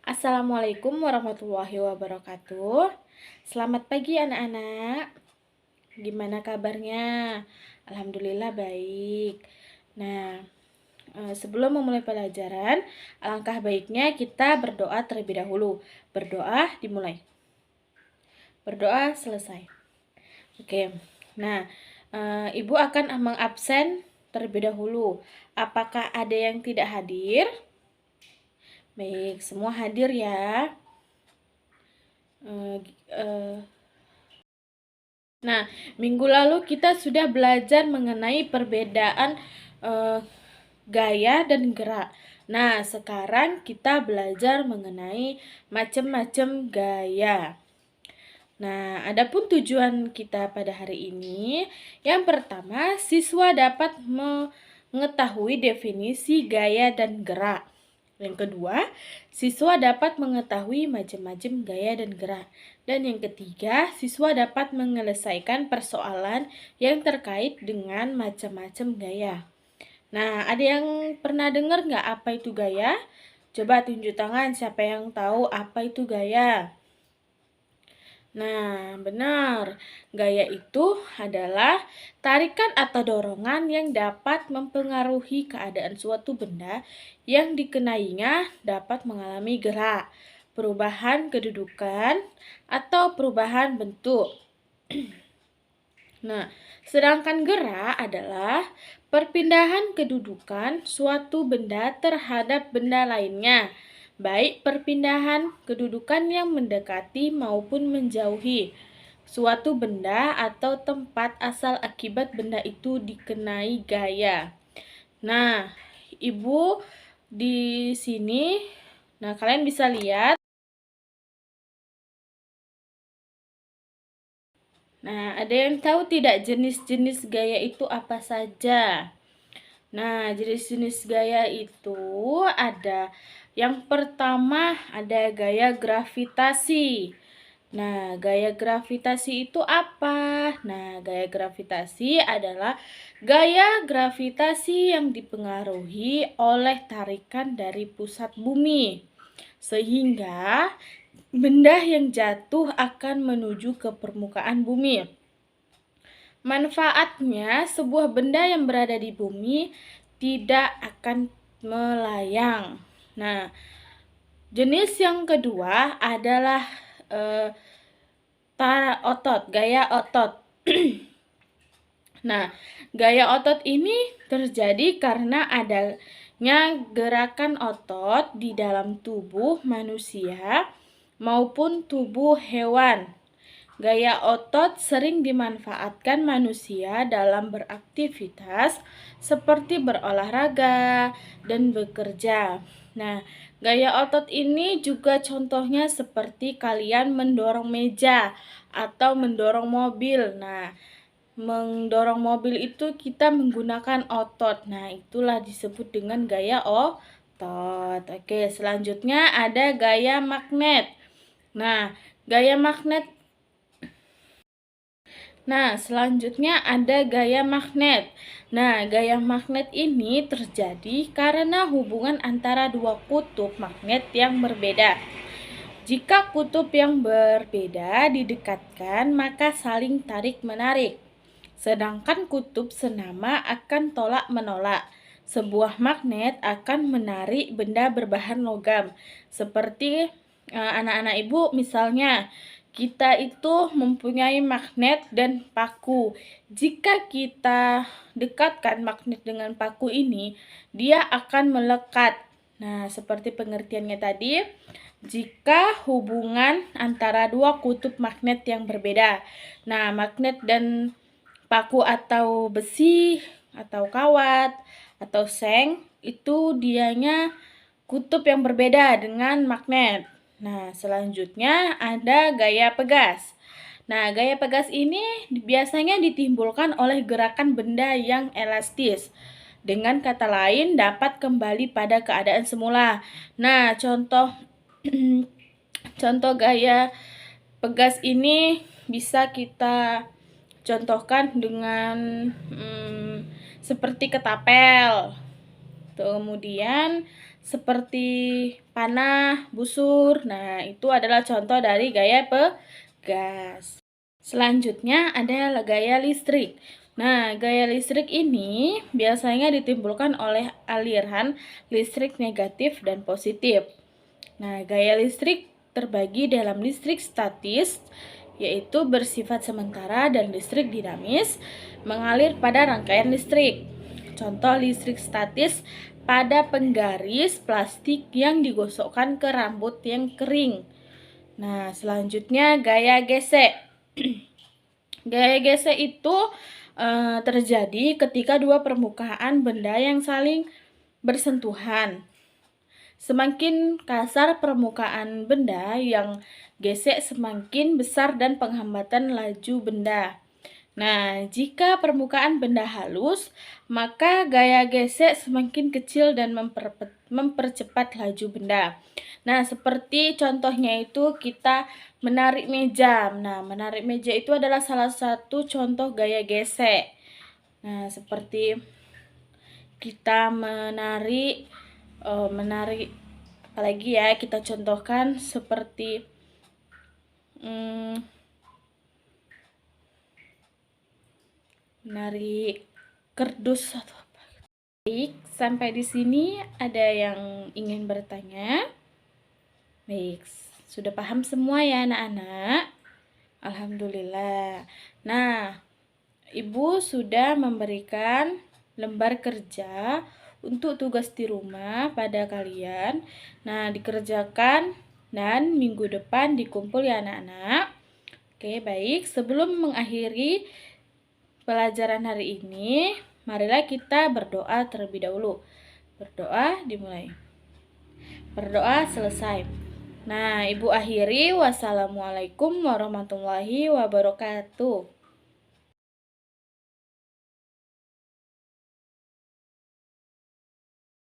Assalamualaikum warahmatullahi wabarakatuh. Selamat pagi anak-anak. Gimana kabarnya? Alhamdulillah baik. Nah, sebelum memulai pelajaran, alangkah baiknya kita berdoa terlebih dahulu. Berdoa dimulai. Berdoa selesai. Oke. Nah, Ibu akan mengabsen terlebih dahulu. Apakah ada yang tidak hadir? Baik, semua hadir ya. Nah, minggu lalu kita sudah belajar mengenai perbedaan gaya dan gerak. Nah, sekarang kita belajar mengenai macam-macam gaya. Nah, adapun tujuan kita pada hari ini, yang pertama, siswa dapat mengetahui definisi gaya dan gerak. Yang kedua, siswa dapat mengetahui macam-macam gaya dan gerak. Dan yang ketiga, siswa dapat menyelesaikan persoalan yang terkait dengan macam-macam gaya. Nah, ada yang pernah dengar nggak apa itu gaya? Coba tunjuk tangan siapa yang tahu apa itu gaya. Nah, benar. Gaya itu adalah tarikan atau dorongan yang dapat mempengaruhi keadaan suatu benda yang dikenainya dapat mengalami gerak, perubahan kedudukan, atau perubahan bentuk. Nah, sedangkan gerak adalah perpindahan kedudukan suatu benda terhadap benda lainnya, baik perpindahan kedudukan yang mendekati maupun menjauhi suatu benda atau tempat asal akibat benda itu dikenai gaya. Nah, Ibu di sini, kalian bisa lihat. Nah, ada yang tahu tidak jenis-jenis gaya itu apa saja? Nah, jenis-jenis gaya itu ada yang pertama ada gaya gravitasi. Nah, gaya gravitasi itu apa? Nah, gaya gravitasi adalah gaya gravitasi yang dipengaruhi oleh tarikan dari pusat bumi, sehingga benda yang jatuh akan menuju ke permukaan bumi. Manfaatnya, sebuah benda yang berada di bumi tidak akan melayang. Nah, jenis yang kedua adalah otot, gaya otot. Nah, gaya otot ini terjadi karena adanya gerakan otot di dalam tubuh manusia maupun tubuh hewan. Gaya otot sering dimanfaatkan manusia dalam beraktivitas seperti berolahraga dan bekerja. Nah, gaya otot ini juga contohnya seperti kalian mendorong meja atau mendorong mobil. Nah, mendorong mobil itu kita menggunakan otot. Nah, itulah disebut dengan gaya otot. Oke, selanjutnya ada gaya magnet. Nah, gaya magnet selanjutnya ada gaya magnet. Nah, gaya magnet ini terjadi karena hubungan antara dua kutub magnet yang berbeda. Jika kutub yang berbeda didekatkan, maka saling tarik-menarik. Sedangkan kutub senama akan tolak-menolak. Sebuah magnet akan menarik benda berbahan logam. Seperti anak-anak ibu misalnya, kita itu mempunyai magnet dan paku. Jika kita dekatkan magnet dengan paku ini, dia akan melekat. Nah, seperti pengertiannya tadi, jika hubungan antara dua kutub magnet yang berbeda. Nah, magnet dan paku atau besi atau kawat atau seng itu dianya kutub yang berbeda dengan magnet. Nah, selanjutnya ada gaya pegas. Nah, gaya pegas ini biasanya ditimbulkan oleh gerakan benda yang elastis. Dengan kata lain, dapat kembali pada keadaan semula. Nah, contoh contoh gaya pegas ini bisa kita contohkan dengan seperti ketapel. Kemudian seperti panah, busur. Nah, itu adalah contoh dari gaya pegas. Selanjutnya ada gaya listrik. Nah, gaya listrik ini biasanya ditimbulkan oleh aliran listrik negatif dan positif. Nah, gaya listrik terbagi dalam listrik statis, yaitu bersifat sementara, dan listrik dinamis, mengalir pada rangkaian listrik. Contoh listrik statis pada penggaris plastik yang digosokkan ke rambut yang kering. Nah, selanjutnya gaya gesek. Gaya gesek itu terjadi ketika dua permukaan benda yang saling bersentuhan. Semakin kasar permukaan benda yang gesek, semakin besar dan penghambatan laju benda. Nah, jika permukaan benda halus, maka gaya gesek semakin kecil dan mempercepat laju benda. Nah, seperti contohnya itu kita menarik meja. Nah, menarik meja itu adalah salah satu contoh gaya gesek. Nah, seperti kita menarik apalagi ya, kita contohkan seperti menarik kardus atau apa. Baik, sampai di sini ada yang ingin bertanya? Baik, sudah paham semua ya anak-anak? Alhamdulillah. Nah, Ibu sudah memberikan lembar kerja untuk tugas di rumah pada kalian. Nah, dikerjakan dan minggu depan dikumpul ya anak-anak. Oke, baik. Sebelum mengakhiri pelajaran hari ini, marilah kita berdoa terlebih dahulu. Berdoa dimulai. Berdoa selesai. Nah, Ibu akhiri. Wassalamualaikum warahmatullahi wabarakatuh.